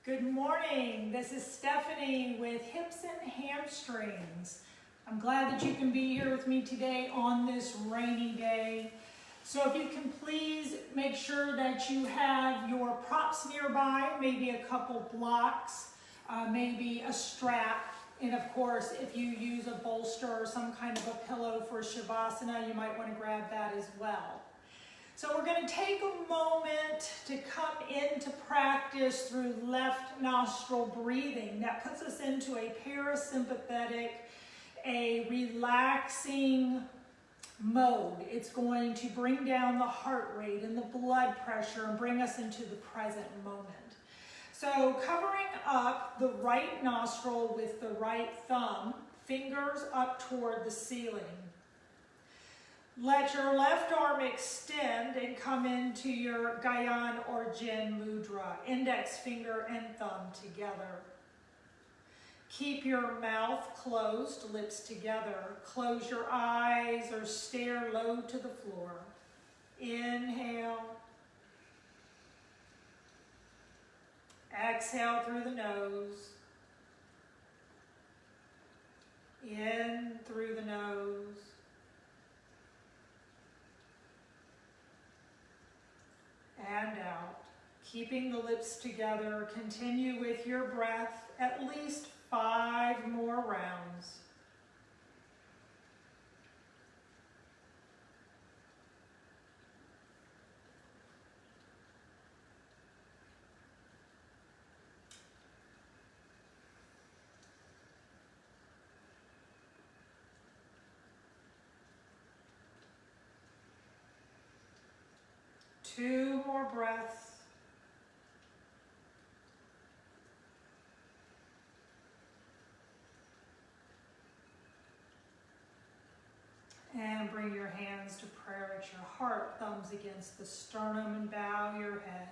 Good morning. This is Stephanie with Hips and Hamstrings. I'm glad that you can be here with me today on this rainy day. So if you can please make sure that you have your props nearby, maybe a couple blocks, maybe a strap, and of course if you use a bolster or some kind of a pillow for Shavasana, you might want to grab that as well. So we're going to take a moment to come into practice through left nostril breathing. That puts us into a parasympathetic, a relaxing mode. It's going to bring down the heart rate and the blood pressure and bring us into the present moment. So covering up the right nostril with the right thumb, fingers up toward the ceiling. Let your left arm extend and come into your Gyan or Jin Mudra, index finger and thumb together. Keep your mouth closed, lips together. Close your eyes or stare low to the floor. Inhale. Exhale through the nose. In through the nose. And out. Keeping the lips together, continue with your breath at least 5 more rounds. Two more breaths. And bring your hands to prayer at your heart, thumbs against the sternum, and bow your head.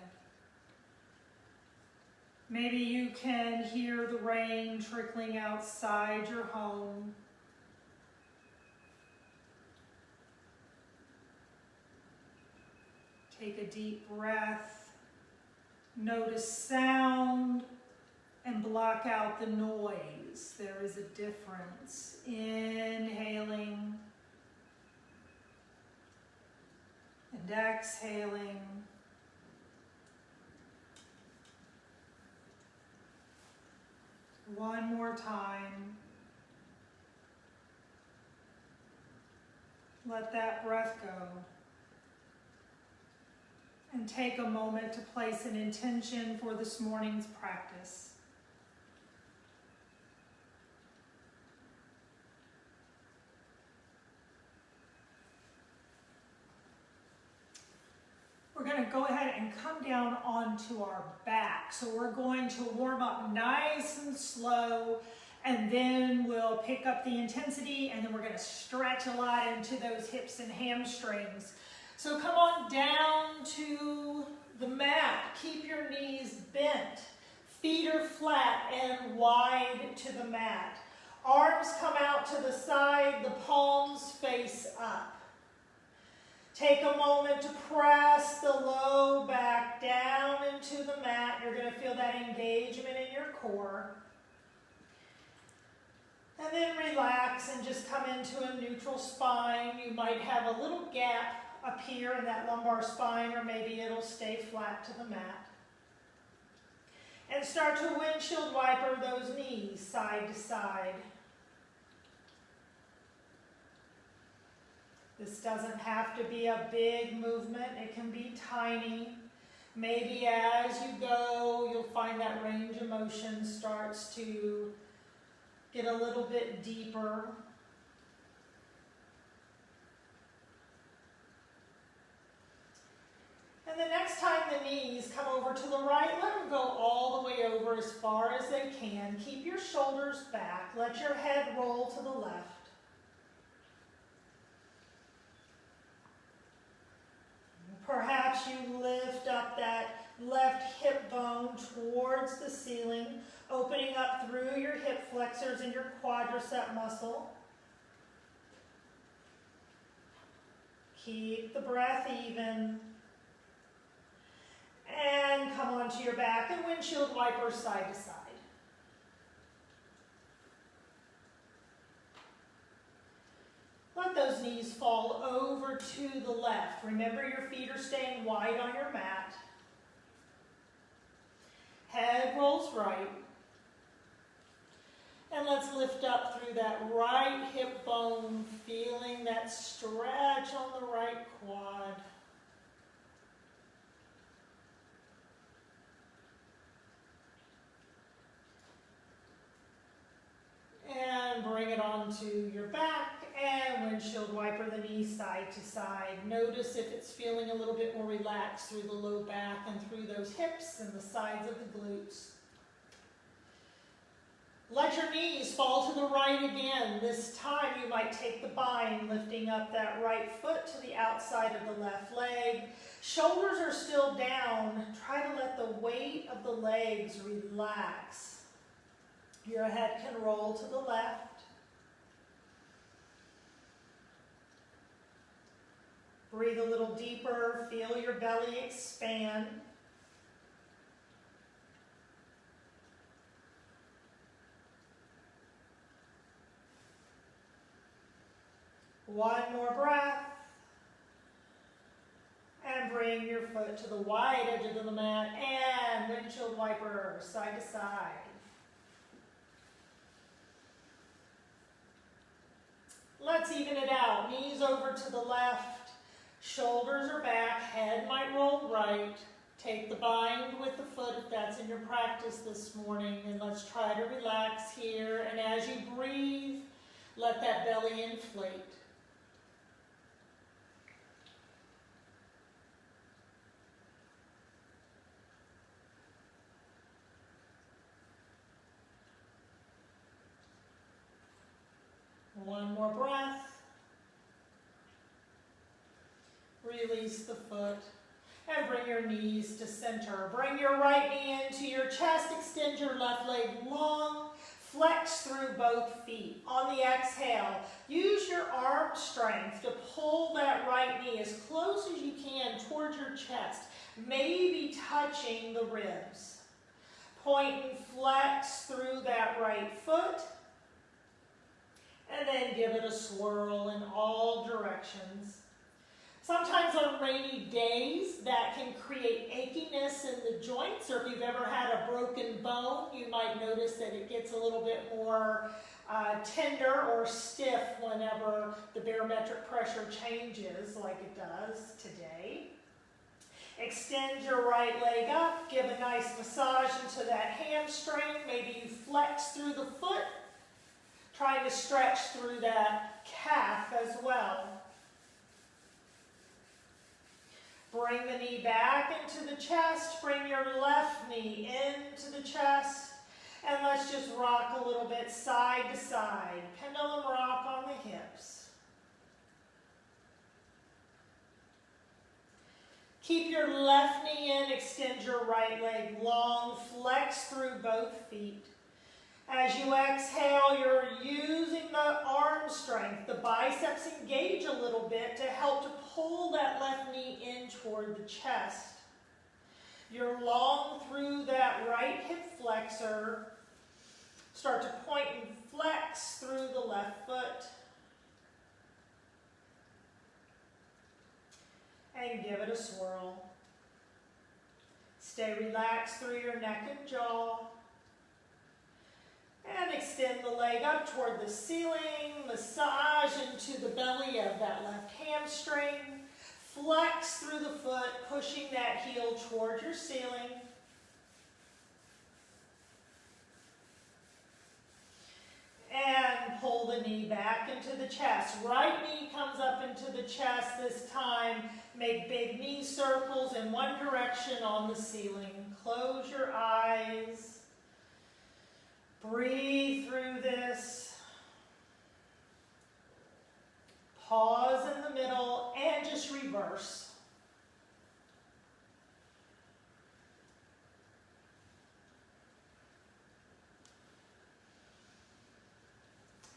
Maybe you can hear the rain trickling outside your home. Take a deep breath, notice sound, and block out the noise. There is a difference. Inhaling and exhaling. One more time. Let that breath go. And take a moment to place an intention for this morning's practice. We're going to go ahead and come down onto our back. So we're going to warm up nice and slow, and then we'll pick up the intensity, and then we're going to stretch a lot into those hips and hamstrings. So come on down to the mat. Keep your knees bent. Feet are flat and wide to the mat. Arms come out to the side, the palms face up. Take a moment to press the low back down into the mat. You're going to feel that engagement in your core. And then relax and just come into a neutral spine. You might have a little gap up here in that lumbar spine, or maybe it'll stay flat to the mat. And start to windshield wiper those knees side to side. This doesn't have to be a big movement. It can be tiny. Maybe as you go, you'll find that range of motion starts to get a little bit deeper. And the next time the knees come over to the right, let them go all the way over as far as they can. Keep your shoulders back. Let your head roll to the left. Perhaps you lift up that left hip bone towards the ceiling, opening up through your hip flexors and your quadricep muscle. Keep the breath even. And come onto your your back and windshield wiper side to side. Let those knees fall over to the left. Remember, your feet are staying wide on your mat. Head rolls right. And let's lift up through that right hip bone, feeling that stretch on the right quad. And bring it onto your back and windshield wiper the knees side to side. Notice if it's feeling a little bit more relaxed through the low back and through those hips and the sides of the glutes. Let your knees fall to the right again. This time you might take the bind, lifting up that right foot to the outside of the left leg. Shoulders are still down. Try to let the weight of the legs relax. Your head can roll to the left. Breathe a little deeper. Feel your belly expand. One more breath. And bring your foot to the wide edge of the mat and windshield wiper side to side. Let's even it out. Knees over to the left, shoulders are back, head might roll right. Take the bind with the foot if that's in your practice this morning, and let's try to relax here. And as you breathe, let that belly inflate. One more breath. Release the foot and bring your knees to center. Bring your right knee into your chest. Extend your left leg long. Flex through both feet. On the exhale, use your arm strength to pull that right knee as close as you can towards your chest, maybe touching the ribs. Point and flex through that right foot. And then give it a swirl in all directions. Sometimes on rainy days, that can create achiness in the joints, or if you've ever had a broken bone, you might notice that it gets a little bit more tender or stiff whenever the barometric pressure changes like it does today. Extend your right leg up, give a nice massage into that hamstring. Maybe you flex through the foot, trying to stretch through that calf as well. Bring the knee back into the chest. Bring your left knee into the chest. And let's just rock a little bit side to side. Pendulum rock on the hips. Keep your left knee in. Extend your right leg long. Flex through both feet. As you exhale, you're using the arm strength. The biceps engage a little bit to help to pull that left knee in toward the chest. You're long through that right hip flexor. Start to point and flex through the left foot. And give it a swirl. Stay relaxed through your neck and jaw. And extend the leg up toward the ceiling. Massage into the belly of that left hamstring. Flex through the foot, pushing that heel toward your ceiling. And pull the knee back into the chest. Right knee comes up into the chest this time. Make big knee circles in one direction on the ceiling. Close your eyes. Breathe through this. Pause in the middle and just reverse.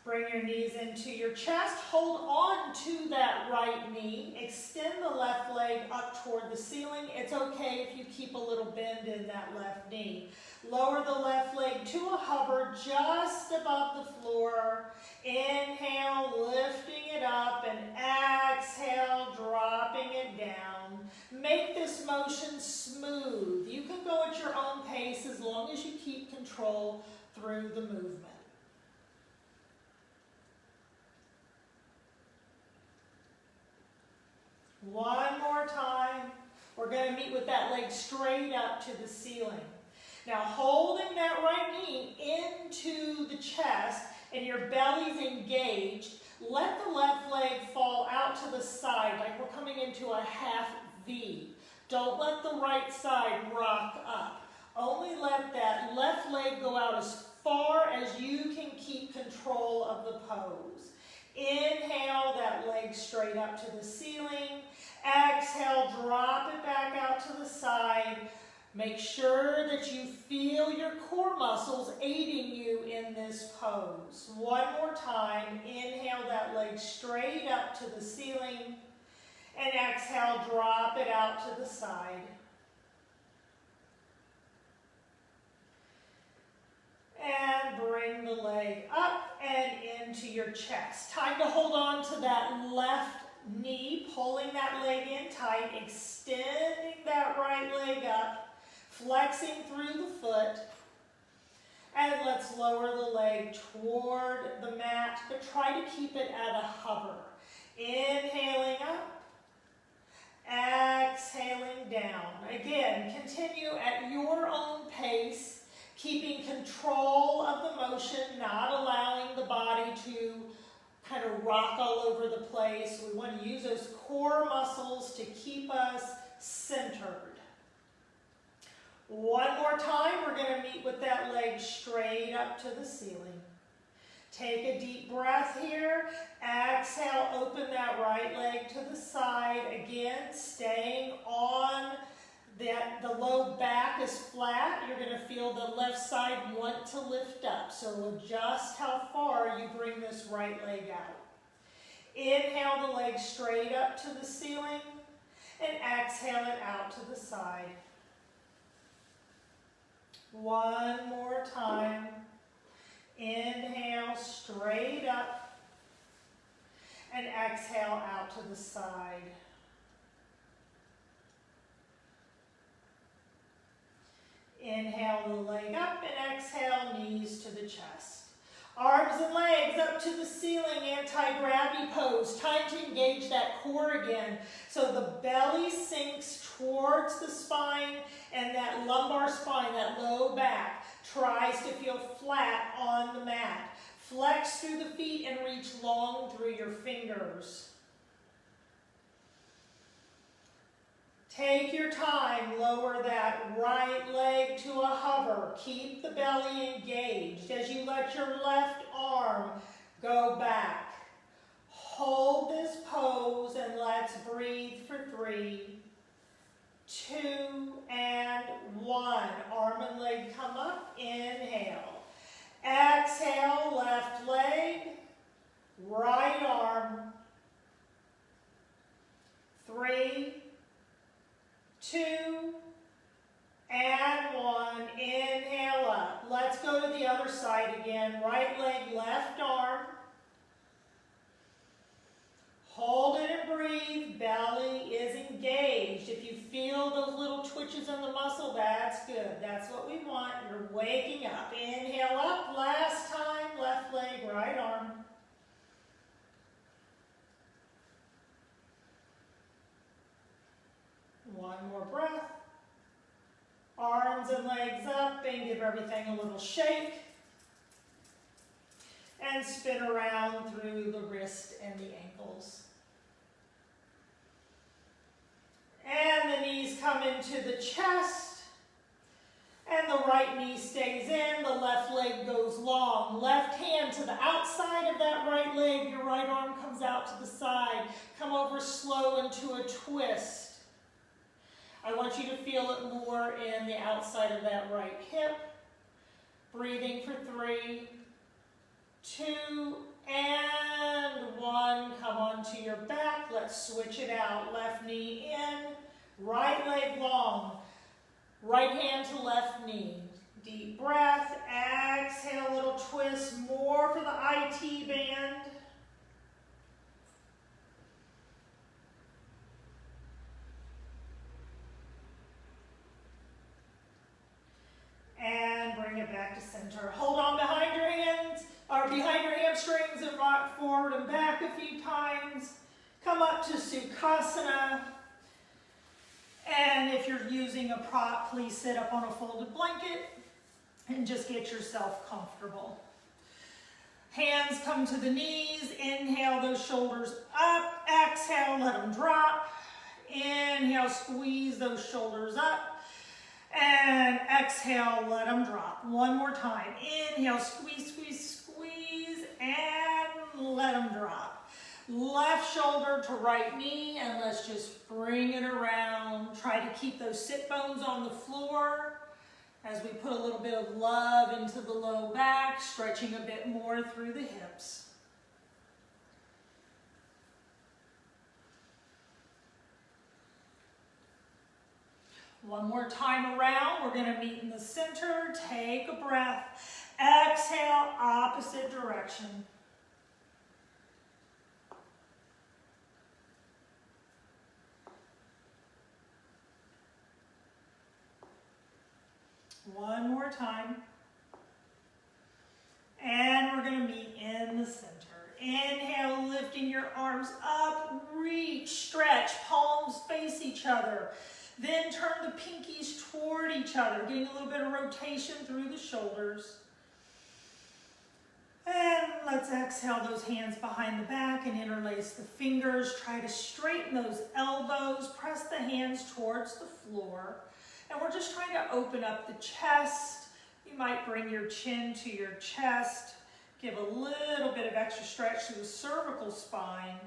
Bring your knees into your chest. Hold on to that right knee. Extend the left leg up toward the ceiling. It's okay if you keep a little bend in that left knee. Lower the left leg to a hover just above the floor. Inhale, lifting it up, and exhale, dropping it down. Make this motion smooth. You can go at your own pace as long as you keep control through the movement. One more time. We're going to meet with that leg straight up to the ceiling. Now holding that right knee into the chest and your belly's engaged, let the left leg fall out to the side like we're coming into a half V. Don't let the right side rock up. Only let that left leg go out as far as you can keep control of the pose. Inhale, that leg straight up to the ceiling. Exhale, drop it back out to the side. Make sure that you feel your core muscles aiding you in this pose. One more time. Inhale, that leg straight up to the ceiling. And exhale, drop it out to the side. And bring the leg up and into your chest. Time to hold on to that left knee, pulling that leg in tight, extending that right leg up, flexing through the foot. And let's lower the leg toward the mat, but try to keep it at a hover. Inhaling up, exhaling down. Again, continue at your own pace, keeping control of the motion, not allowing the body to kind of rock all over the place. We want to use those core muscles to keep us centered. One more time, we're going to meet with that leg straight up to the ceiling. Take a deep breath here. Exhale, open that right leg to the side. Again, staying on the low back is flat. You're going to feel the left side want to lift up. So adjust how far you bring this right leg out. Inhale the leg straight up to the ceiling and exhale it out to the side. One more time. Inhale straight up and exhale out to the side. Inhale the leg up and exhale, knees to the chest. Arms and legs up to the ceiling, anti-gravity pose. Time to engage that core again. So the belly sinks towards the spine and that lumbar spine, that low back, tries to feel flat on the mat. Flex through the feet and reach long through your fingers. Take your time, lower that right leg to a hover. Keep the belly engaged as you let your left arm go back. Hold this pose and let's breathe for 3, 2, and 1. Arm and leg come up, inhale. Exhale, left leg, right arm. 3, 2, and 1. Inhale up. Let's go to the other side again. Right leg, left arm. Hold it and breathe. Belly is engaged. If you feel those little twitches in the muscle, that's good. That's what we want. You're waking up. Inhale up. Last time. Left leg, right arm. One more breath. Arms and legs up and give everything a little shake. And spin around through the wrist and the ankles. And the knees come into the chest. And the right knee stays in. The left leg goes long. Left hand to the outside of that right leg. Your right arm comes out to the side. Come over slow into a twist. I want you to feel it more in the outside of that right hip. Breathing for 3, 2, and 1. Come onto your back. Let's switch it out. Left knee in, right leg long. Right hand to left knee. Deep breath. Exhale, little twist. More for the IT band. And bring it back to center. Hold on behind your hands, or behind your hamstrings, and rock forward and back a few times. Come up to Sukhasana. And if you're using a prop, please sit up on a folded blanket and just get yourself comfortable. Hands come to the knees. Inhale those shoulders up. Exhale, let them drop. Inhale, squeeze those shoulders up. And exhale, let them drop. One more time. Inhale, squeeze, squeeze, squeeze, and let them drop. Left shoulder to right knee, and let's just bring it around. Try to keep those sit bones on the floor as we put a little bit of love into the low back, stretching a bit more through the hips. One more time around. We're going to meet in the center. Take a breath. Exhale, opposite direction. One more time. And we're going to meet in the center. Inhale, lifting your arms up. Reach, stretch, palms face each other. Then turn the pinkies toward each other, getting a little bit of rotation through the shoulders. And let's exhale those hands behind the back and interlace the fingers. Try to straighten those elbows. Press the hands towards the floor. And we're just trying to open up the chest. You might bring your chin to your chest. Give a little bit of extra stretch to the cervical spine.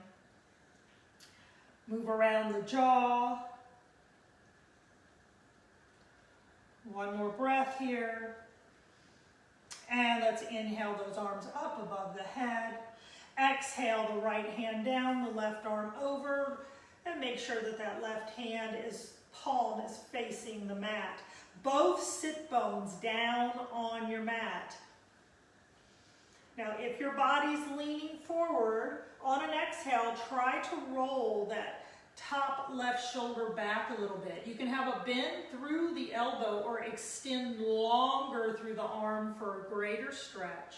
Move around the jaw. One more breath here. And let's inhale those arms up above the head. Exhale the right hand down, the left arm over, and make sure that that left hand palm is facing the mat. Both sit bones down on your mat. Now, if your body's leaning forward, on an exhale, try to roll that top left shoulder back a little bit. You can have a bend through the elbow or extend longer through the arm for a greater stretch.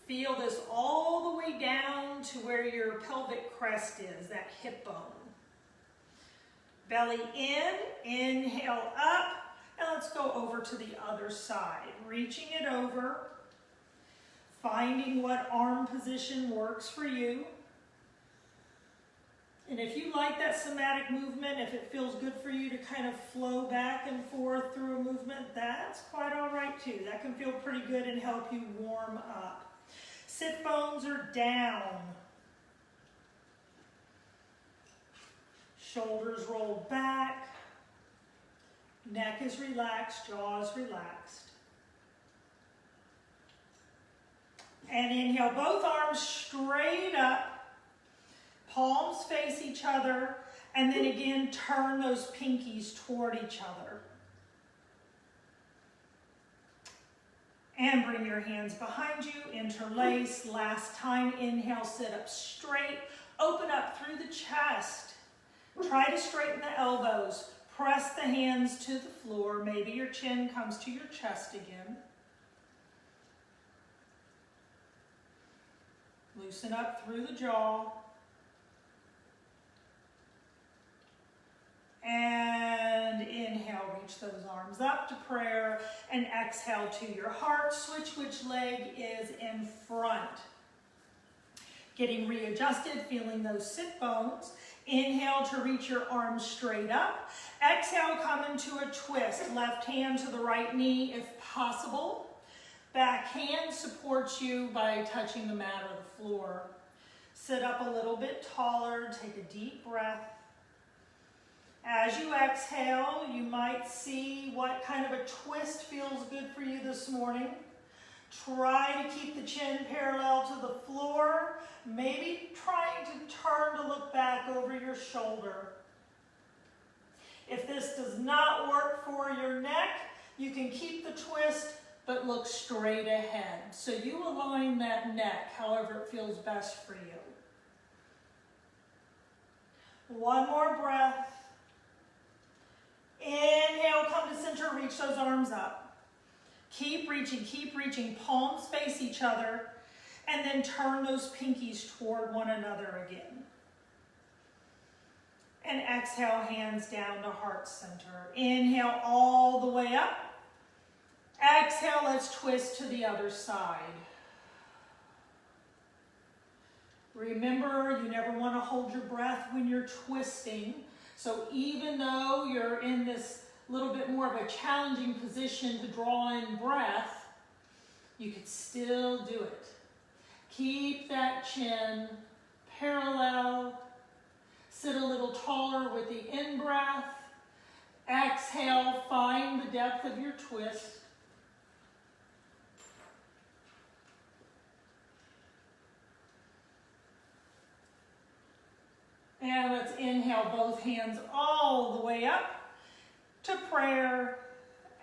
Feel this all the way down to where your pelvic crest is, that hip bone. Belly in, inhale up, and let's go over to the other side. Reaching it over, finding what arm position works for you. And if you like that somatic movement, if it feels good for you to kind of flow back and forth through a movement, that's quite all right too. That can feel pretty good and help you warm up. Sit bones are down. Shoulders rolled back. Neck is relaxed, jaw is relaxed. And inhale, both arms straight up. Palms face each other, and then again, turn those pinkies toward each other. And bring your hands behind you, interlace. Last time, inhale, sit up straight. Open up through the chest. Try to straighten the elbows. Press the hands to the floor. Maybe your chin comes to your chest again. Loosen up through the jaw. And inhale, reach those arms up to prayer, and exhale to your heart. Switch which leg is in front. Getting readjusted, feeling those sit bones. Inhale to reach your arms straight up. Exhale, come into a twist. Left hand to the right knee if possible. Back hand supports you by touching the mat or the floor. Sit up a little bit taller, take a deep breath. As you exhale, you might see what kind of a twist feels good for you this morning. Try to keep the chin parallel to the floor, maybe trying to turn to look back over your shoulder. If this does not work for your neck, you can keep the twist but look straight ahead. So you align that neck however it feels best for you. One more breath. Inhale, come to center, reach those arms up. Keep reaching, palms face each other, and then turn those pinkies toward one another again. And exhale, hands down to heart center. Inhale all the way up. Exhale, let's twist to the other side. Remember, you never want to hold your breath when you're twisting. So even though you're in this little bit more of a challenging position to draw in breath, you could still do it. Keep that chin parallel. Sit a little taller with the in-breath. Exhale, find the depth of your twist. And let's inhale both hands all the way up to prayer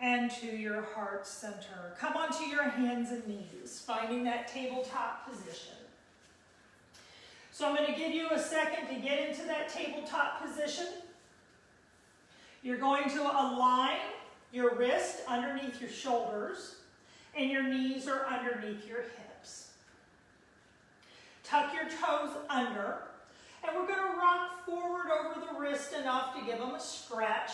and to your heart center. Come onto your hands and knees, finding that tabletop position. So I'm going to give you a second to get into that tabletop position. You're going to align your wrist underneath your shoulders and your knees are underneath your hips. Tuck your toes under, and we're going to rock forward over the wrist enough to give them a stretch.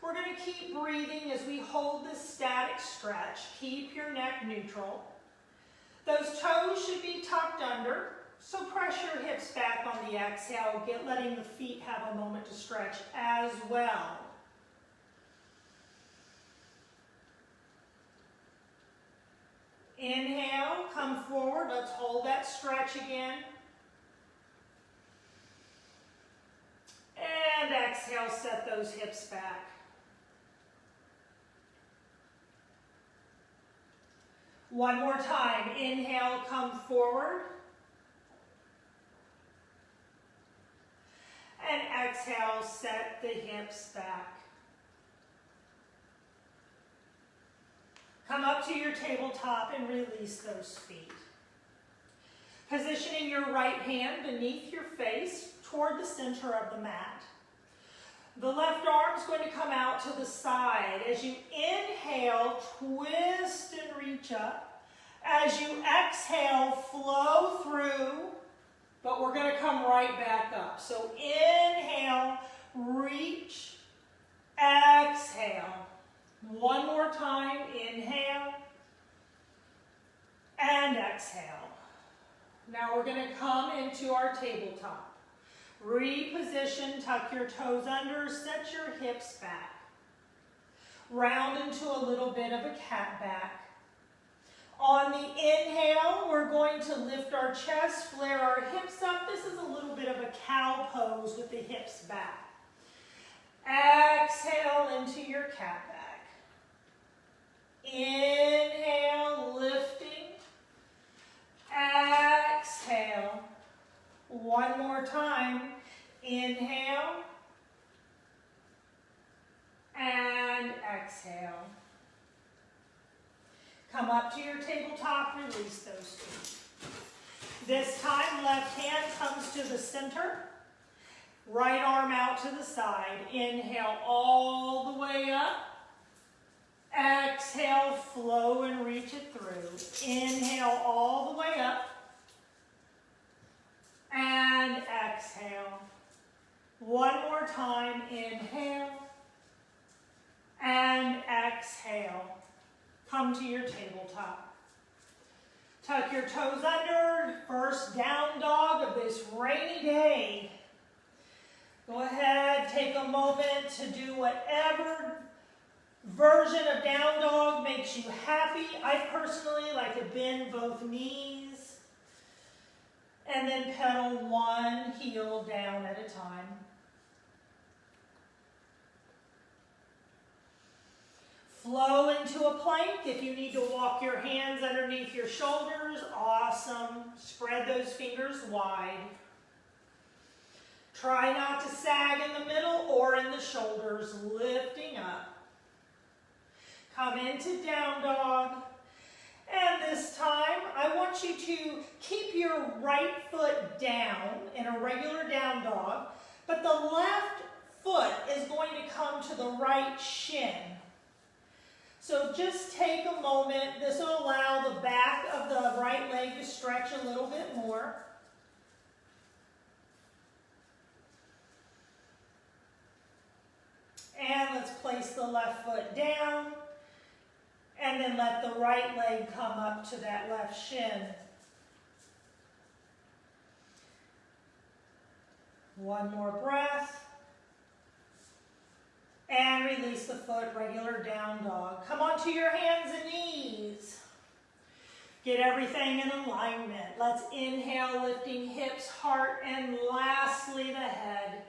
We're going to keep breathing as we hold this static stretch. Keep your neck neutral. Those toes should be tucked under, so press your hips back on the exhale, letting the feet have a moment to stretch as well. Inhale, come forward. Let's hold that stretch again. And exhale, set those hips back. One more time. Inhale, come forward. And exhale, set the hips back. Come up to your tabletop and release those feet. Positioning your right hand beneath your face toward the center of the mat. The left arm is going to come out to the side. As you inhale, twist and reach up. As you exhale, flow through, but we're going to come right back up. So inhale, reach, exhale. One more time, inhale, and exhale. Now we're going to come into our tabletop. Reposition, tuck your toes under, set your hips back. Round into a little bit of a cat back. On the inhale, we're going to lift our chest, flare our hips up. This is a little bit of a cow pose with the hips back. Exhale into your cat back. Inhale, lifting. Exhale. One more time. Inhale. And exhale. Come up to your tabletop, release those feet. This time, left hand comes to the center. Right arm out to the side. Inhale all the way up. Exhale, flow and reach it through. Inhale all the way up. And exhale. One more time. Inhale. And exhale. Come to your tabletop. Tuck your toes under. First down dog of this rainy day. Go ahead, take a moment to do whatever version of down dog makes you happy. I personally like to bend both knees and then pedal one heel down at a time. Flow into a plank. If you need to walk your hands underneath your shoulders, awesome. Spread those fingers wide. Try not to sag in the middle or in the shoulders, lifting up. Come into down dog. And this time, I want you to keep your right foot down in a regular down dog, but the left foot is going to come to the right shin. So just take a moment. This will allow the back of the right leg to stretch a little bit more. And let's place the left foot down. And then let the right leg come up to that left shin. One more breath. And release the foot, regular down dog. Come onto your hands and knees. Get everything in alignment. Let's inhale, lifting hips, heart, and lastly the head.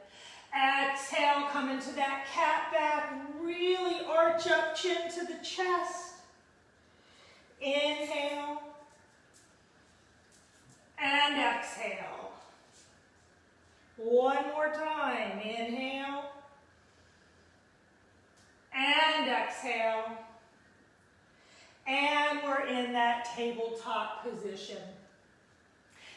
Exhale, come into that cat back. Really arch up, chin to the chest. Inhale and exhale. One more time. Inhale and exhale. And we're in that tabletop position.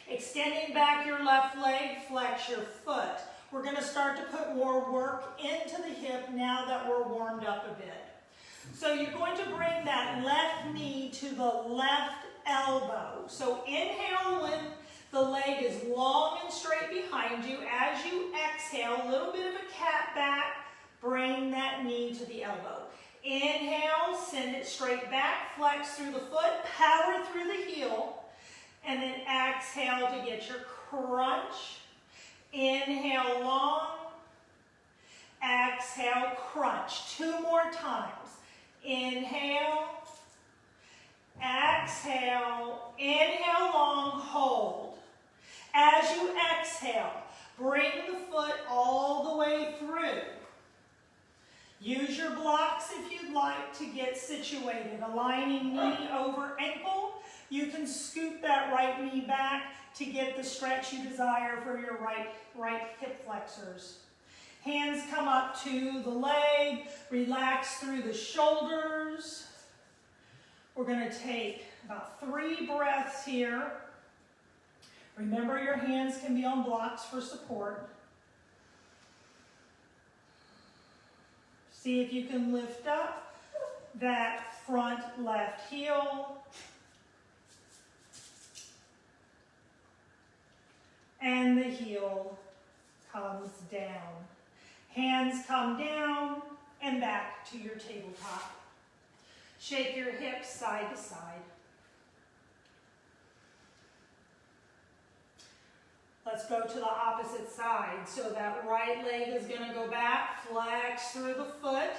Extending back your left leg, flex your foot. We're going to start to put more work into the hip now that we're warmed up a bit. So you're going to bring that left knee to the left elbow. So inhale when the leg is long and straight behind you. As you exhale, a little bit of a cat back, bring that knee to the elbow. Inhale, send it straight back, flex through the foot, power through the heel, and then exhale to get your crunch. Inhale long, exhale crunch. 2 more times. Inhale, exhale, inhale long, hold. As you exhale, bring the foot all the way through. Use your blocks if you'd like to get situated. Aligning knee over ankle. You can scoop that right knee back to get the stretch you desire for your right hip flexors. Hands come up to the leg, relax through the shoulders. We're going to take about 3 breaths here. Remember, your hands can be on blocks for support. See if you can lift up that front left heel. And the heel comes down. Hands come down and back to your tabletop. Shake your hips side to side. Let's go to the opposite side. So that right leg is going to go back, flex through the foot.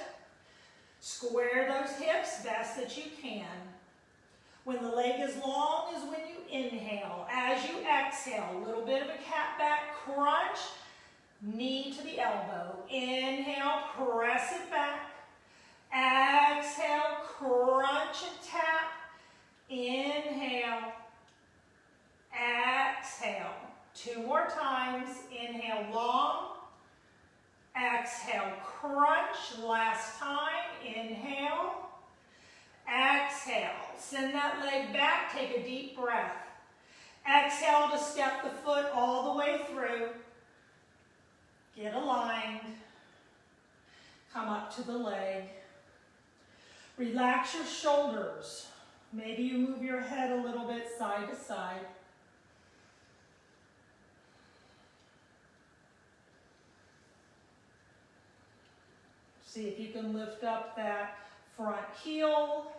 Square those hips best that you can. When the leg is long is when you inhale. As you exhale, a little bit of a cat back crunch. Knee to the elbow. Inhale, press it back. Exhale, crunch and tap. Inhale. Exhale. 2 more times. Inhale long. Exhale, crunch. Last time. Inhale. Exhale. Send that leg back. Take a deep breath. Exhale to step the foot all the way through. Get aligned. Come up to the leg. Relax your shoulders. Maybe you move your head a little bit side to side. See if you can lift up that front heel.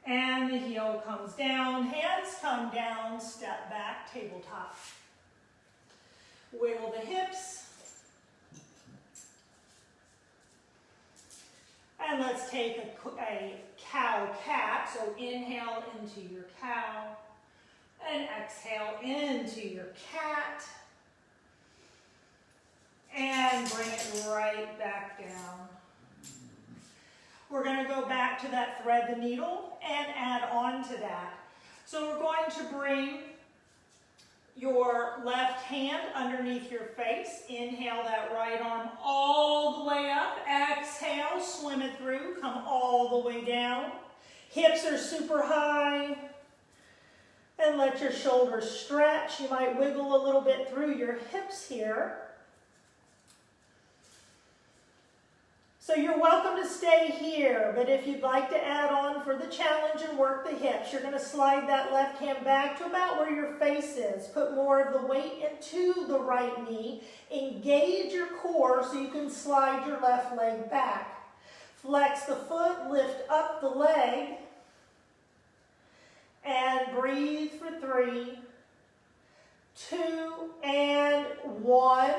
And the heel comes down, hands come down, step back, tabletop. Wiggle the hips. And let's take a cow cat. So inhale into your cow and exhale into your cat. And and bring it right back down. We're going to go back to that thread the needle and add on to that. So we're going to bring your left hand underneath your face. Inhale that right arm all the way up. Exhale, swim it through, come all the way down. Hips are super high. And let your shoulders stretch. You might wiggle a little bit through your hips here. So you're welcome to stay here, but if you'd like to add on for the challenge and work the hips, you're going to slide that left hand back to about where your face is. Put more of the weight into the right knee. Engage your core so you can slide your left leg back. Flex the foot, lift up the leg. And breathe for 3, 2, and 1.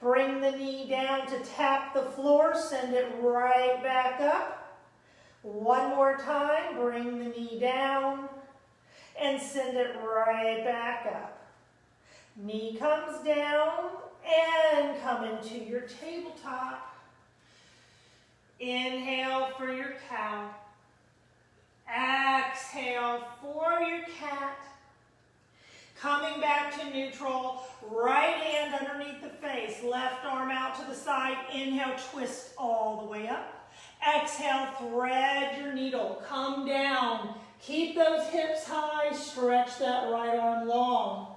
Bring the knee down to tap the floor. Send it right back up. One more time. Bring the knee down and send it right back up. Knee comes down and come into your tabletop. Inhale for your cow. Exhale for your cat. Coming back to neutral, right hand underneath the face, left arm out to the side. Inhale, twist all the way up. Exhale, thread your needle, come down. Keep those hips high, stretch that right arm long.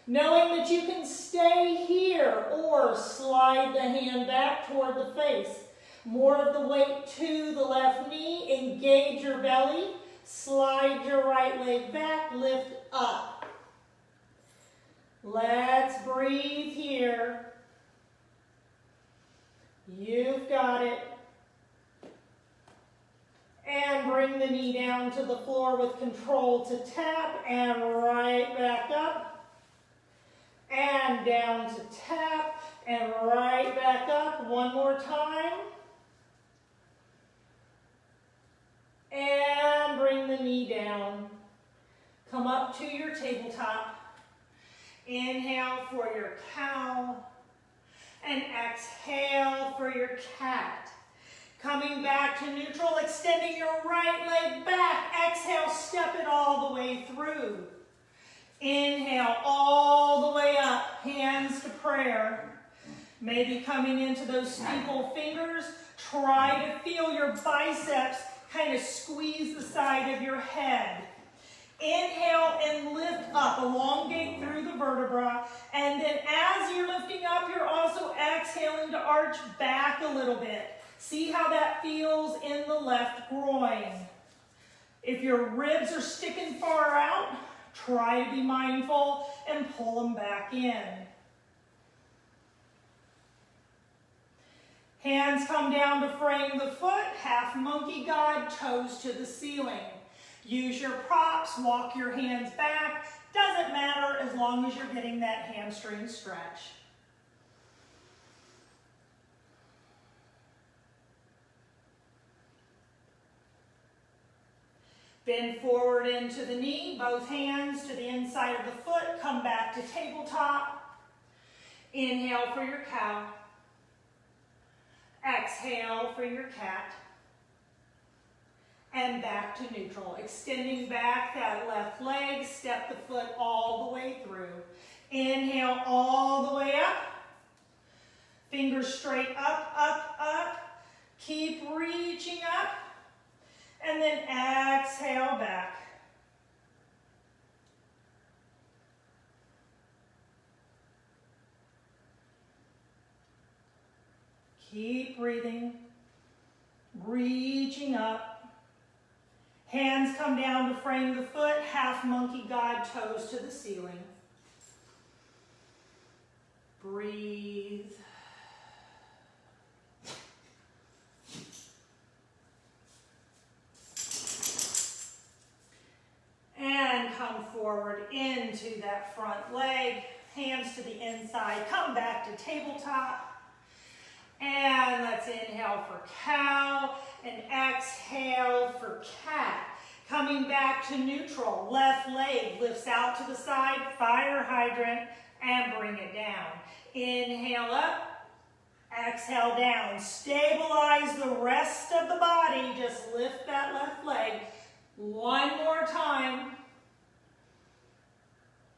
Knowing that you can stay here or slide the hand back toward the face. More of the weight to the left knee, engage your belly, slide your right leg back, lift up. Let's breathe here. You've got it. And bring the knee down to the floor with control to tap and right back up. And down to tap and right back up. One more time. And bring the knee down. Come up to your tabletop. Inhale for your cow. And exhale for your cat. Coming back to neutral, extending your right leg back. Exhale, step it all the way through. Inhale all the way up, hands to prayer. Maybe coming into those steeple fingers. Try to feel your biceps kind of squeeze the side of your head. Inhale and lift up, elongate through the vertebra. And then as you're lifting up, you're also exhaling to arch back a little bit. See how that feels in the left groin. If your ribs are sticking far out, try to be mindful and pull them back in. Hands come down to frame the foot, half monkey god, toes to the ceiling. Use your props, walk your hands back. Doesn't matter as long as you're getting that hamstring stretch. Bend forward into the knee, both hands to the inside of the foot. Come back to tabletop. Inhale for your cow. Exhale for your cat. And back to neutral. Extending back that left leg, step the foot all the way through. Inhale all the way up. Fingers straight up, up, up. Keep reaching up. And then exhale back. Keep breathing, reaching up. Hands come down to frame the foot, half monkey god, toes to the ceiling. Breathe. And come forward into that front leg, hands to the inside, come back to tabletop. And let's inhale for cow and exhale for cat. Coming back to neutral, left leg lifts out to the side, fire hydrant, and bring it down. Inhale up, Exhale down. Stabilize the rest of the body. Just lift that left leg. One more time.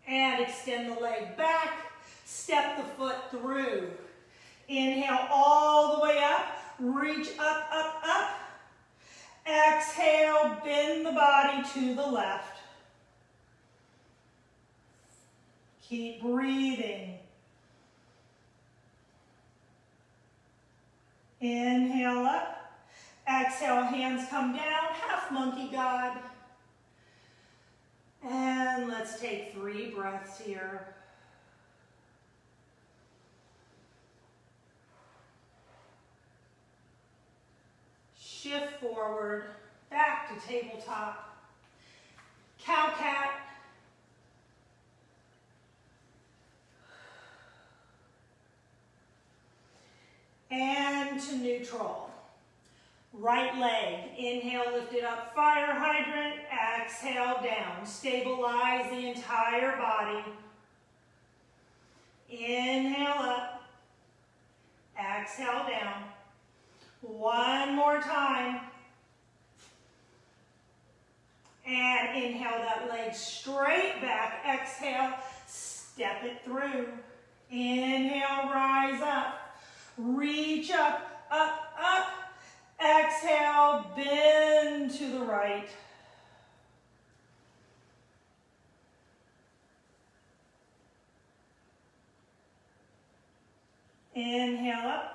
And extend the leg back. Step the foot through. Inhale all the way up. Reach up, up, up. Exhale, bend the body to the left. Keep breathing. Inhale up. Exhale, hands come down. Half monkey God. And let's take 3 breaths here. Shift forward, back to tabletop. Cow-cat. And to neutral. Right leg, inhale, lift it up, fire hydrant, exhale down. Stabilize the entire body. Inhale up, exhale down. One more time. And inhale that leg straight back. Exhale, step it through. Inhale, rise up. Reach up, up, up. Exhale, bend to the right. Inhale up.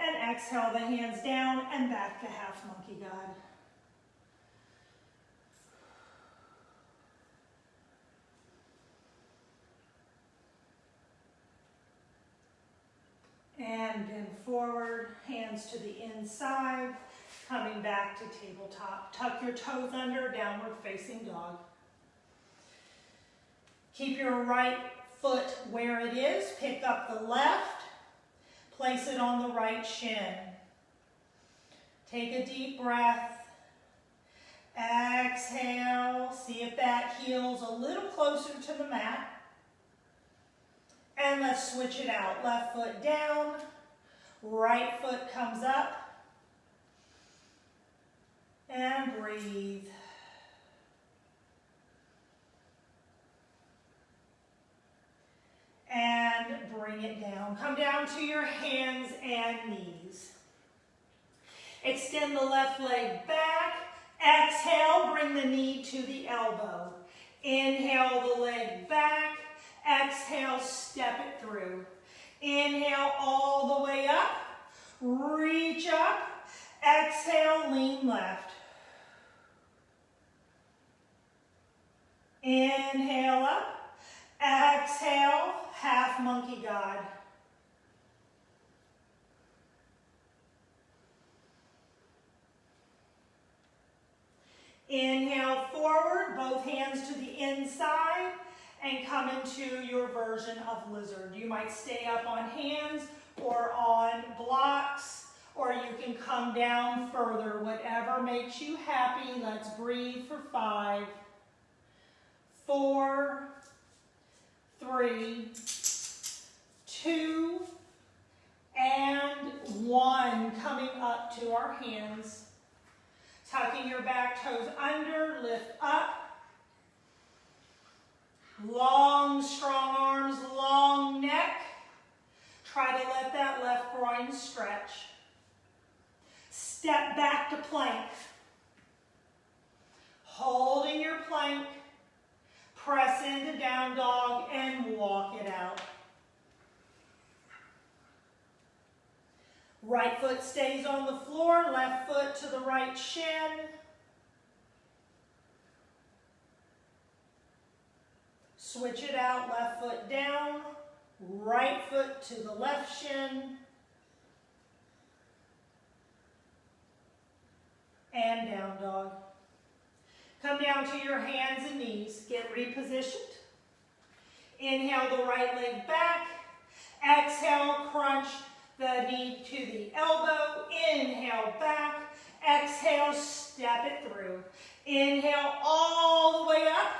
And exhale the hands down and back to half monkey God. And bend forward, hands to the inside, coming back to tabletop. Tuck your toes under, downward facing dog. Keep your right foot where it is, pick up the left. Place it on the right shin. Take a deep breath. Exhale. See if that heel's a little closer to the mat. And let's switch it out. Left foot down. Right foot comes up. And breathe. And bring it down. Come down to your hands and knees. Extend the left leg back. Exhale, bring the knee to the elbow. Inhale the leg back. Exhale, step it through. Inhale all the way up. Reach up. Exhale, lean left. Inhale up. Exhale, half monkey God. Inhale forward, both hands to the inside, and come into your version of lizard. You might stay up on hands or on blocks, or you can come down further, whatever makes you happy. Let's breathe for 5, 4, 3, 2, and 1. Coming up to our hands. Tucking your back toes under, lift up. Long, strong arms, long neck. Try to let that left groin stretch. Step back to plank. Holding your plank. Press into down dog and walk it out. Right foot stays on the floor, left foot to the right shin. Switch it out, left foot down, right foot to the left shin. And down dog. Come down to your hands and knees. Get repositioned. Inhale the right leg back. Exhale, crunch the knee to the elbow. Inhale back. Exhale, step it through. Inhale all the way up.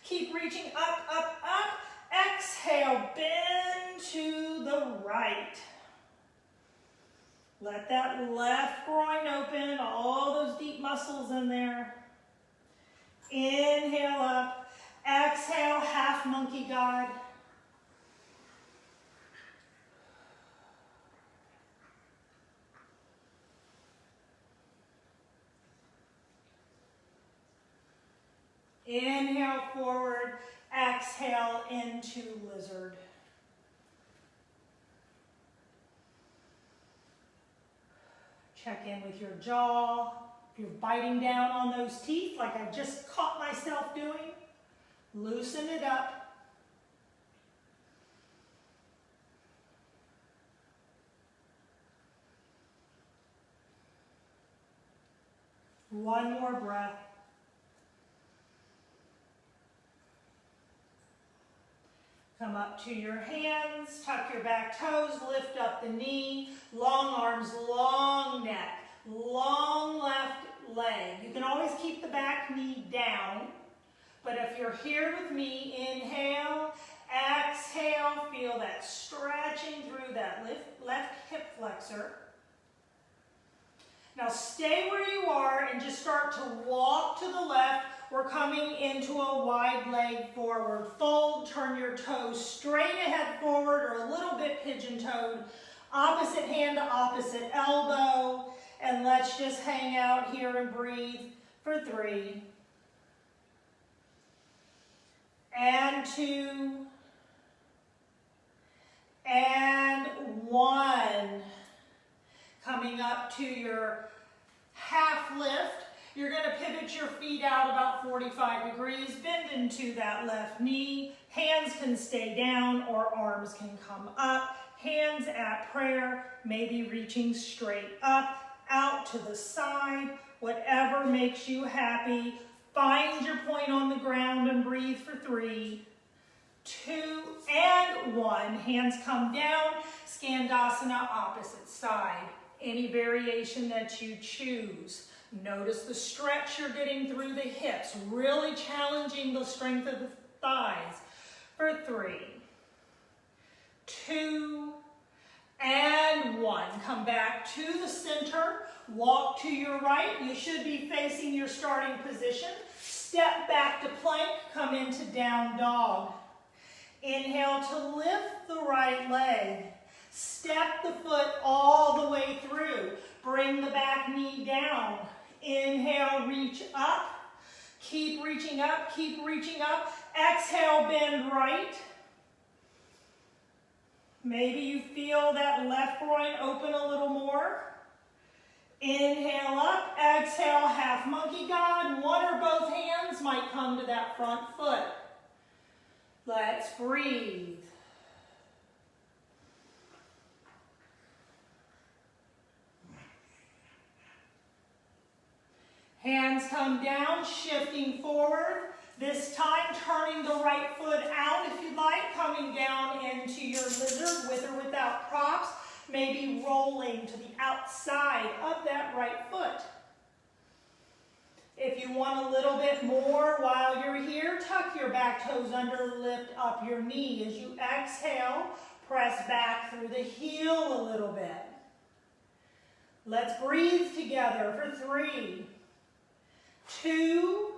Keep reaching up, up, up. Exhale, bend to the right. Let that left groin open, all those deep muscles in there. Inhale up. Exhale, half monkey God. Inhale forward, exhale into lizard. Check in with your jaw. If you're biting down on those teeth like I just caught myself doing, loosen it up. One more breath. Come up to your hands, tuck your back toes, lift up the knee, long arms, long neck, long left leg. You can always keep the back knee down, but if you're here with me, inhale, exhale, feel that stretching through that left hip flexor. Now stay where you are and just start to walk to the left. We're coming into a wide leg forward. Fold, turn your toes straight ahead forward or a little bit pigeon-toed. Opposite hand to opposite elbow. And let's just hang out here and breathe for 3. And 2. And 1. Coming up to your half lift. You're going to pivot your feet out about 45 degrees, bend into that left knee. Hands can stay down or arms can come up. Hands at prayer, maybe reaching straight up, out to the side, whatever makes you happy. Find your point on the ground and breathe for 3, 2, and 1. Hands come down, Skandasana, opposite side. Any variation that you choose. Notice the stretch you're getting through the hips, really challenging the strength of the thighs. For 3, 2, and 1. Come back to the center, walk to your right. You should be facing your starting position. Step back to plank, come into down dog. Inhale to lift the right leg. Step the foot all the way through. Bring the back knee down. Inhale, reach up. Keep reaching up, keep reaching up. Exhale, bend right. Maybe you feel that left groin open a little more. Inhale up, exhale, half monkey God. One or both hands might come to that front foot. Let's breathe. Hands come down, shifting forward. This time, turning the right foot out if you'd like, coming down into your lizard with or without props, maybe rolling to the outside of that right foot. If you want a little bit more while you're here, tuck your back toes under, lift up your knee. As you exhale, press back through the heel a little bit. Let's breathe together for 3, 2,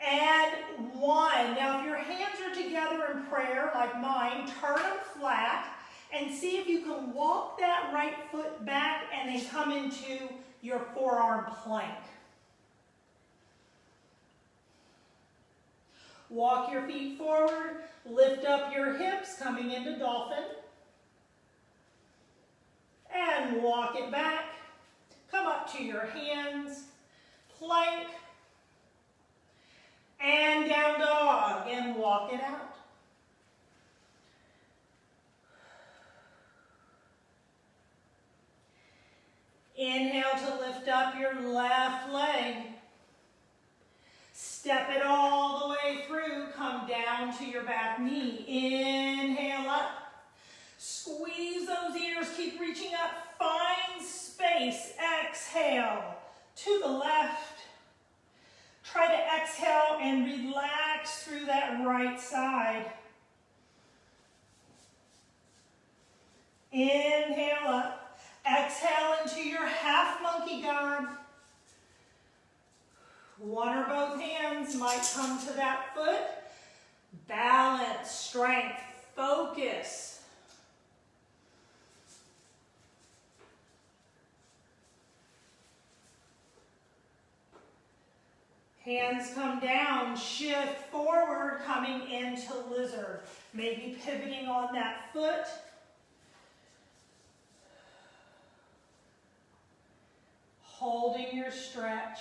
and 1. Now, if your hands are together in prayer, like mine, turn them flat and see if you can walk that right foot back and then come into your forearm plank. Walk your feet forward, lift up your hips, coming into dolphin. And walk it back. Come up to your hands, plank, and down dog, and walk it out. Inhale to lift up your left leg. Step it all the way through, come down to your back knee. Inhale up. Squeeze those ears, keep reaching up, find space. Exhale to the left. Try to exhale and relax through that right side. Inhale up. exhale into your half monkey God. One or both hands might come to that foot. Balance, strength, focus. Hands come down, shift forward, coming into lizard. Maybe pivoting on that foot. Holding your stretch.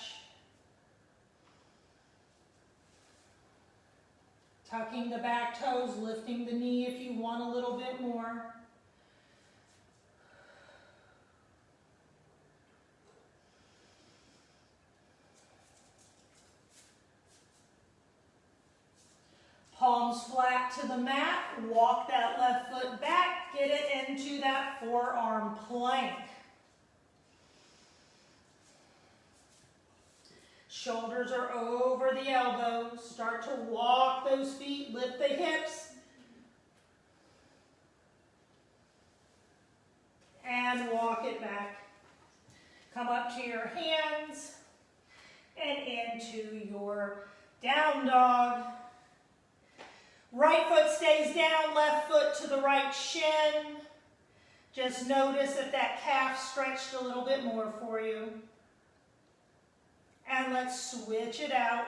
Tucking the back toes, lifting the knee if you want a little bit more. Palms flat to the mat, walk that left foot back, get it into that forearm plank. Shoulders are over the elbows. Start to walk those feet, lift the hips. And walk it back. Come up to your hands and into your down dog. Right foot stays down, left foot to the right shin. Just notice if that calf stretched a little bit more for you. And let's switch it out.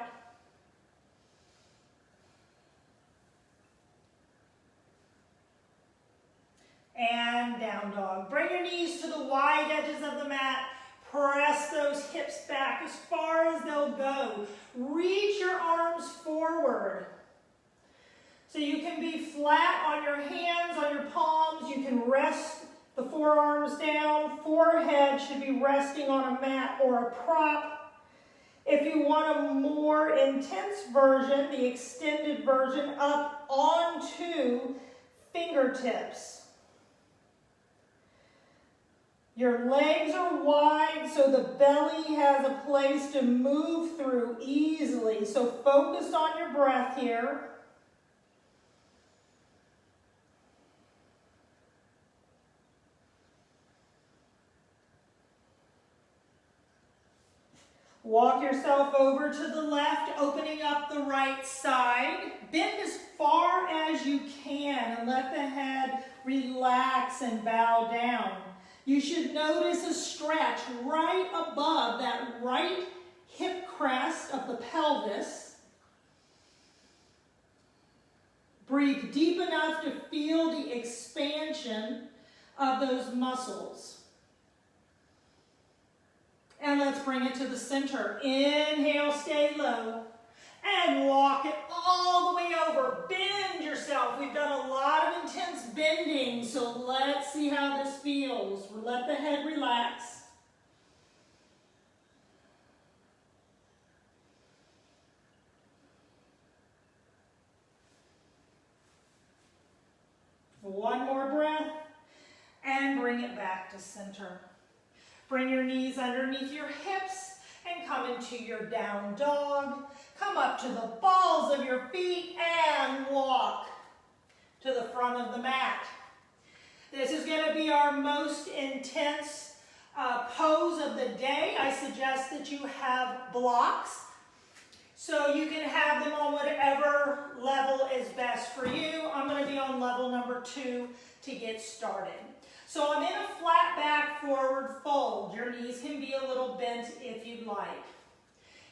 And down dog. Bring your knees to the wide edges of the mat. Press those hips back as far as they'll go. Reach your arms forward. So you can be flat on your hands, on your palms. You can rest the forearms down. Forehead should be resting on a mat or a prop. If you want a more intense version, the extended version, up onto fingertips. Your legs are wide so the belly has a place to move through easily. So focus on your breath here. Walk yourself over to the left, opening up the right side. Bend as far as you can and let the head relax and bow down. You should notice a stretch right above that right hip crest of the pelvis. Breathe deep enough to feel the expansion of those muscles. And let's bring it to the center. Inhale, stay low. And walk it all the way over. Bend yourself. We've done a lot of intense bending, so let's see how this feels. Let the head relax. One more breath. And bring it back to center. Bring your knees underneath your hips and come into your down dog. Come up to the balls of your feet and walk to the front of the mat. This is going to be our most intense pose of the day. I suggest that you have blocks. So you can have them on whatever level is best for you. I'm going to be on level number 2 to get started. So I'm in a flat back forward fold. Your knees can be a little bent if you'd like.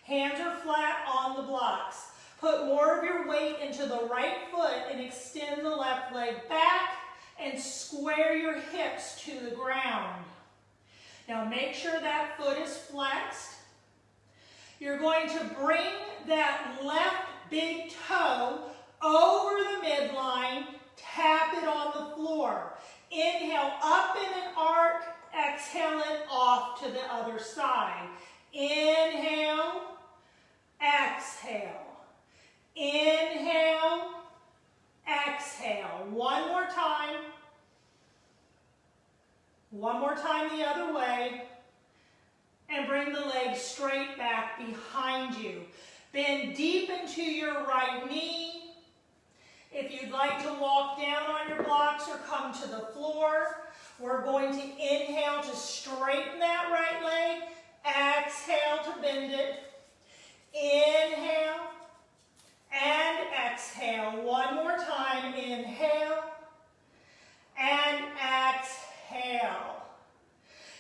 Hands are flat on the blocks. Put more of your weight into the right foot and extend the left leg back and square your hips to the ground. Now make sure that foot is flexed. You're going to bring that left big toe over the midline, tap it on the floor. Inhale up in an arc, exhale it off to the other side. Inhale, exhale. Inhale, exhale. One more time. One more time the other way. And bring the legs straight back behind you. Bend deep into your right knee. If you'd like to walk down on your blocks or come to the floor, We're going to inhale to straighten that right leg. Exhale to bend it. Inhale and exhale. One more time. Inhale and exhale.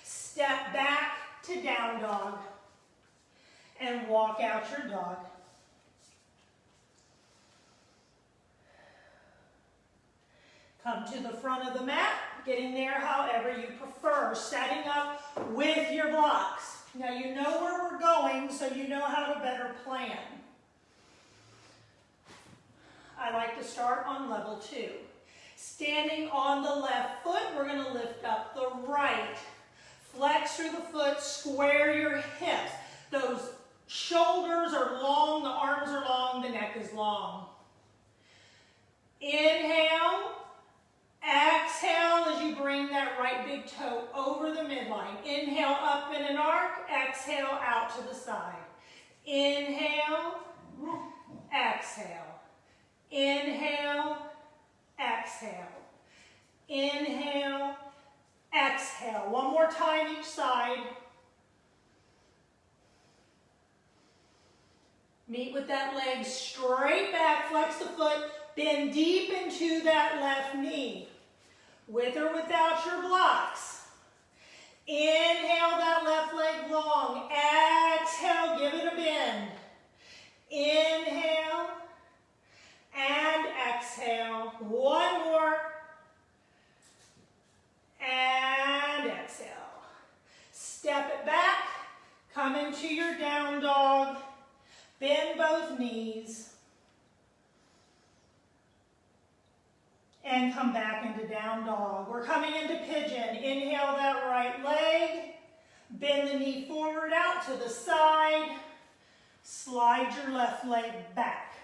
Step back to down dog and walk out your dog. Come to the front of the mat, getting there however you prefer, setting up with your blocks. Now you know where we're going, so you know how to better plan. I like to start on level 2. Standing on the left foot, we're going to lift up the right. Flex through the foot, square your hips. Those shoulders are long, the arms are long, the neck is long. Inhale. Exhale as you bring that right big toe over the midline. Inhale up in an arc. Exhale out to the side. Inhale. Exhale. Inhale. Exhale. Inhale. Exhale. One more time each side. Meet with that leg straight back. Flex the foot. Bend deep into that left knee. With or without your blocks. Inhale that left leg long. Exhale, give it a bend. Inhale and exhale. One more. And exhale. Step it back. Come into your down dog. Bend both knees. And come back into down dog. We're coming into pigeon. Inhale that right leg. Bend the knee forward out to the side. Slide your left leg back.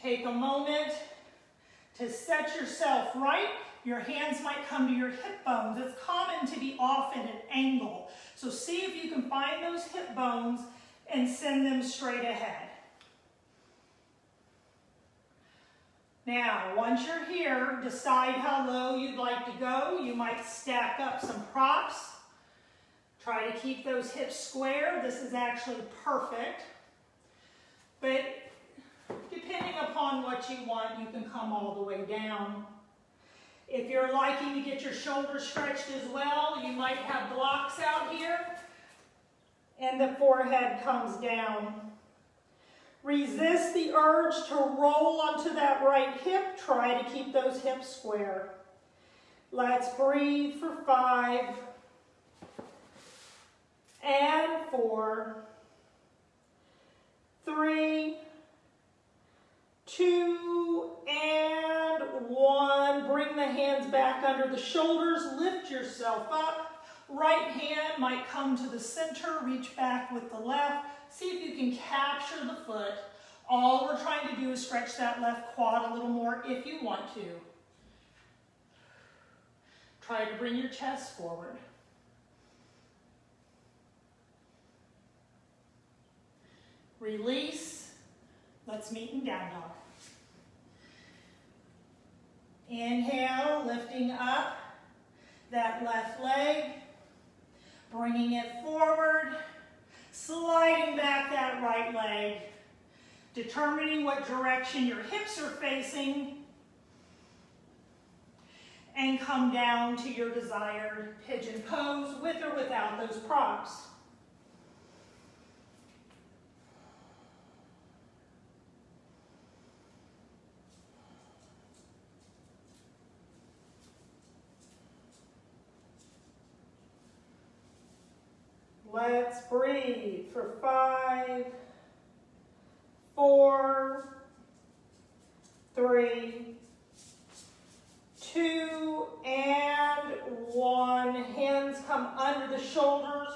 Take a moment to set yourself right. Your hands might come to your hip bones. It's common to be off at an angle. So see if you can find those hip bones and send them straight ahead. Now, once you're here, decide how low you'd like to go. You might stack up some props. Try to keep those hips square. This is actually perfect. But depending upon what you want, you can come all the way down. If you're liking to get your shoulders stretched as well, you might have blocks out here. And the forehead comes down. Resist the urge to roll onto that right hip. Try to keep those hips square. Let's breathe for 5 and 4, 3, 2, and 1. Bring the hands back under the shoulders. Lift yourself up. Right hand might come to the center. Reach back with the left. See if you can capture the foot. All we're trying to do is stretch that left quad a little more if you want to. Try to bring your chest forward. Release. Let's meet in down dog. Inhale, lifting up that left leg, bringing it forward, sliding back that right leg, determining what direction your hips are facing, and come down to your desired pigeon pose with or without those props. Let's breathe for 5, 4, 3, 2, and 1. Hands come under the shoulders.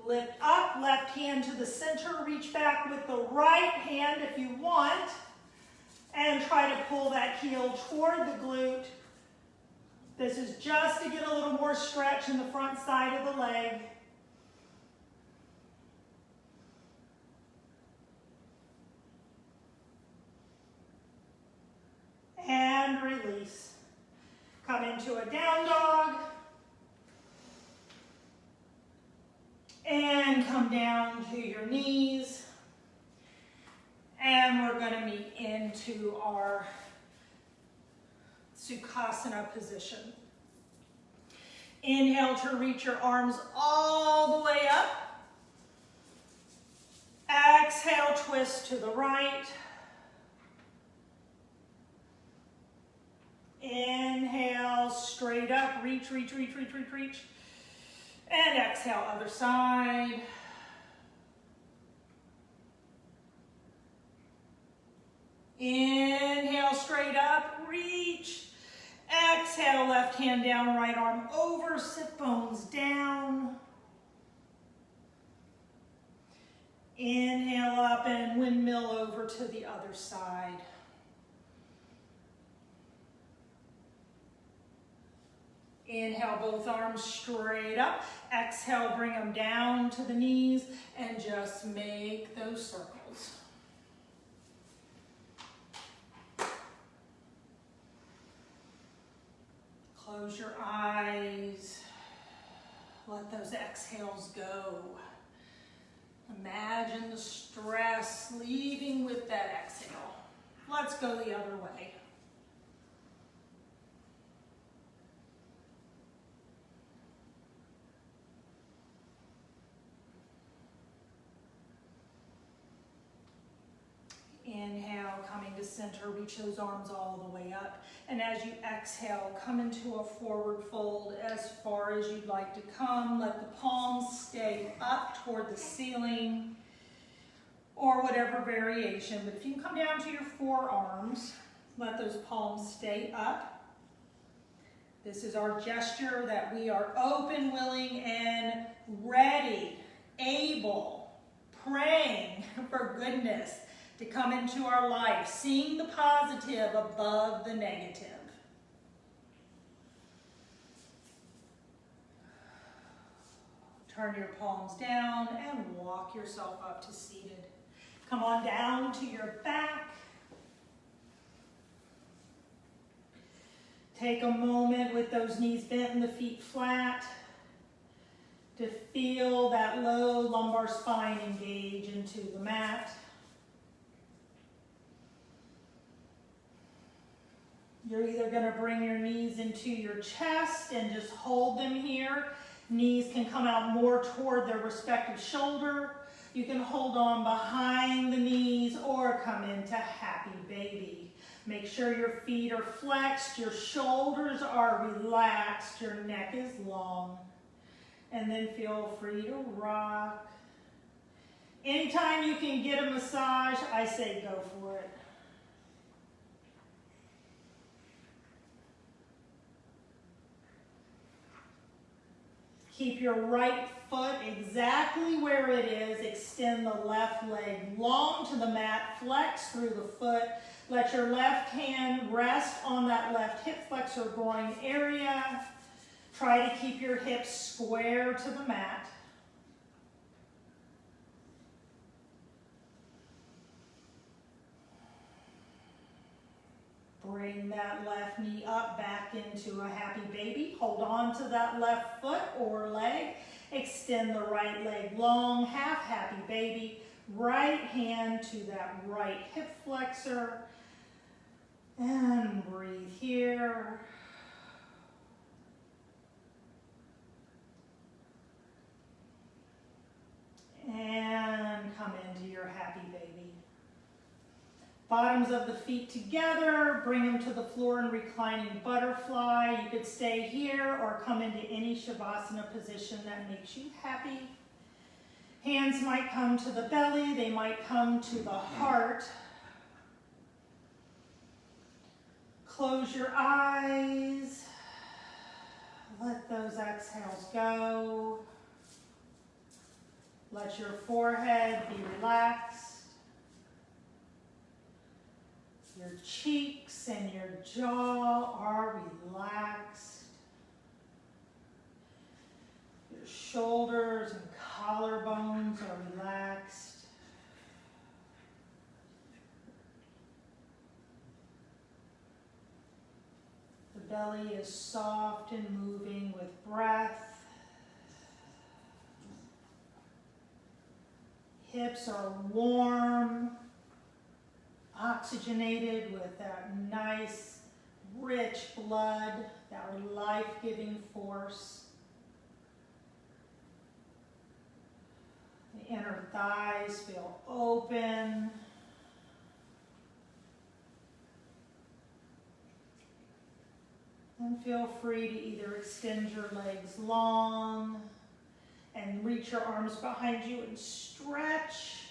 Lift up, left hand to the center. Reach back with the right hand if you want. And try to pull that heel toward the glute. This is just to get a little more stretch in the front side of the leg. And release. Come into a down dog. And come down to your knees. And we're going to meet into our Sukhasana position. Inhale to reach your arms all the way up. Exhale, twist to the right. Inhale, straight up, reach, reach, reach, reach, reach, reach. And exhale, other side. Inhale, straight up, reach. Exhale, left hand down, right arm over, sit bones down. Inhale up and windmill over to the other side. Inhale, both arms straight up. Exhale, bring them down to the knees and just make those circles. Close your eyes. Let those exhales go. Imagine the stress leaving with that exhale. Let's go the other way. Inhale, coming to center, reach those arms all the way up. And as you exhale, come into a forward fold as far as you'd like to come. Let the palms stay up toward the ceiling or whatever variation. But if you can come down to your forearms, let those palms stay up. This is our gesture that we are open, willing, and ready, able, praying for goodness to come into our life, seeing the positive above the negative. Turn your palms down and walk yourself up to seated. Come on down to your back. Take a moment with those knees bent and the feet flat to feel that low lumbar spine engage into the mat. You're either going to bring your knees into your chest and just hold them here. Knees can come out more toward their respective shoulder. You can hold on behind the knees or come into happy baby. Make sure your feet are flexed, your shoulders are relaxed, your neck is long. And then feel free to rock. Anytime you can get a massage, I say go for it. Keep your right foot exactly where it is. Extend the left leg long to the mat. Flex through the foot. Let your left hand rest on that left hip flexor groin area. Try to keep your hips square to the mat. Bring that left knee up, back into a happy baby. Hold on to that left foot or leg. Extend the right leg long, half happy baby. Right hand to that right hip flexor. And breathe here. And come into your happy baby. Bottoms of the feet together, bring them to the floor in reclining butterfly. You could stay here or come into any Shavasana position that makes you happy. Hands might come to the belly, they might come to the heart. Close your eyes. Let those exhales go. Let your forehead be relaxed. Your cheeks and your jaw are relaxed. Your shoulders and collarbones are relaxed. The belly is soft and moving with breath. Hips are warm, oxygenated with that nice, rich blood, that life-giving force. The inner thighs feel open. And feel free to either extend your legs long and reach your arms behind you and stretch.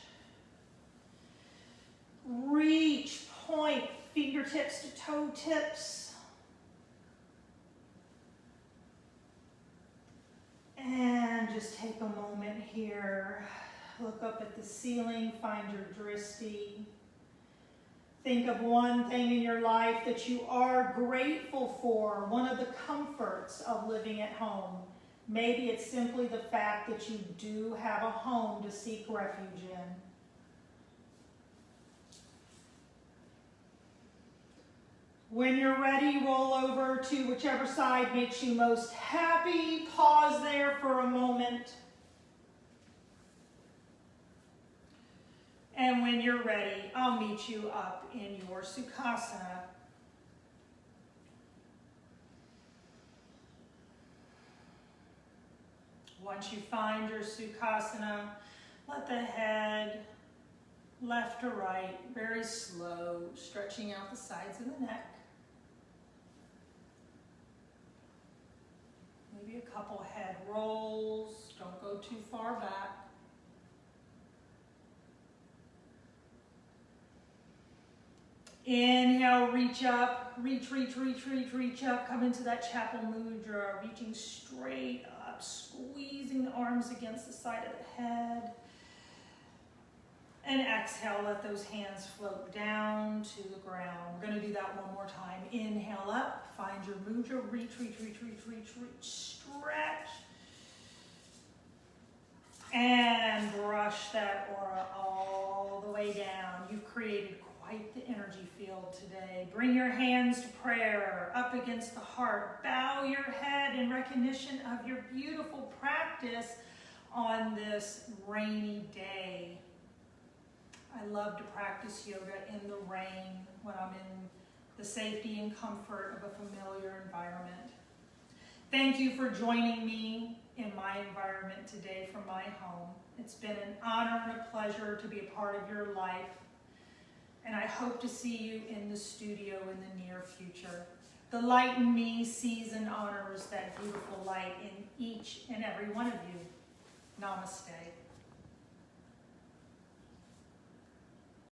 Reach, point fingertips to toe tips. And just take a moment here. Look up at the ceiling, find your drishti. Think of one thing in your life that you are grateful for, one of the comforts of living at home. Maybe it's simply the fact that you do have a home to seek refuge in. When you're ready, roll over to whichever side makes you most happy. Pause there for a moment. And when you're ready, I'll meet you up in your Sukhasana. Once you find your Sukhasana, let the head left to right, very slow, stretching out the sides of the neck. Maybe a couple head rolls, don't go too far back. Inhale, reach up, reach up, come into that Chapel Mudra, reaching straight up, squeezing the arms against the side of the head. And exhale, let those hands float down to the ground. We're gonna do that one more time. Inhale up, find your mudra, reach, stretch. And brush that aura all the way down. You've created quite the energy field today. Bring your hands to prayer, up against the heart. Bow your head in recognition of your beautiful practice on this rainy day. I love to practice yoga in the rain when I'm in the safety and comfort of a familiar environment. Thank you for joining me in my environment today from my home. It's been an honor and a pleasure to be a part of your life. And I hope to see you in the studio in the near future. The light in me sees and honors that beautiful light in each and every one of you. Namaste.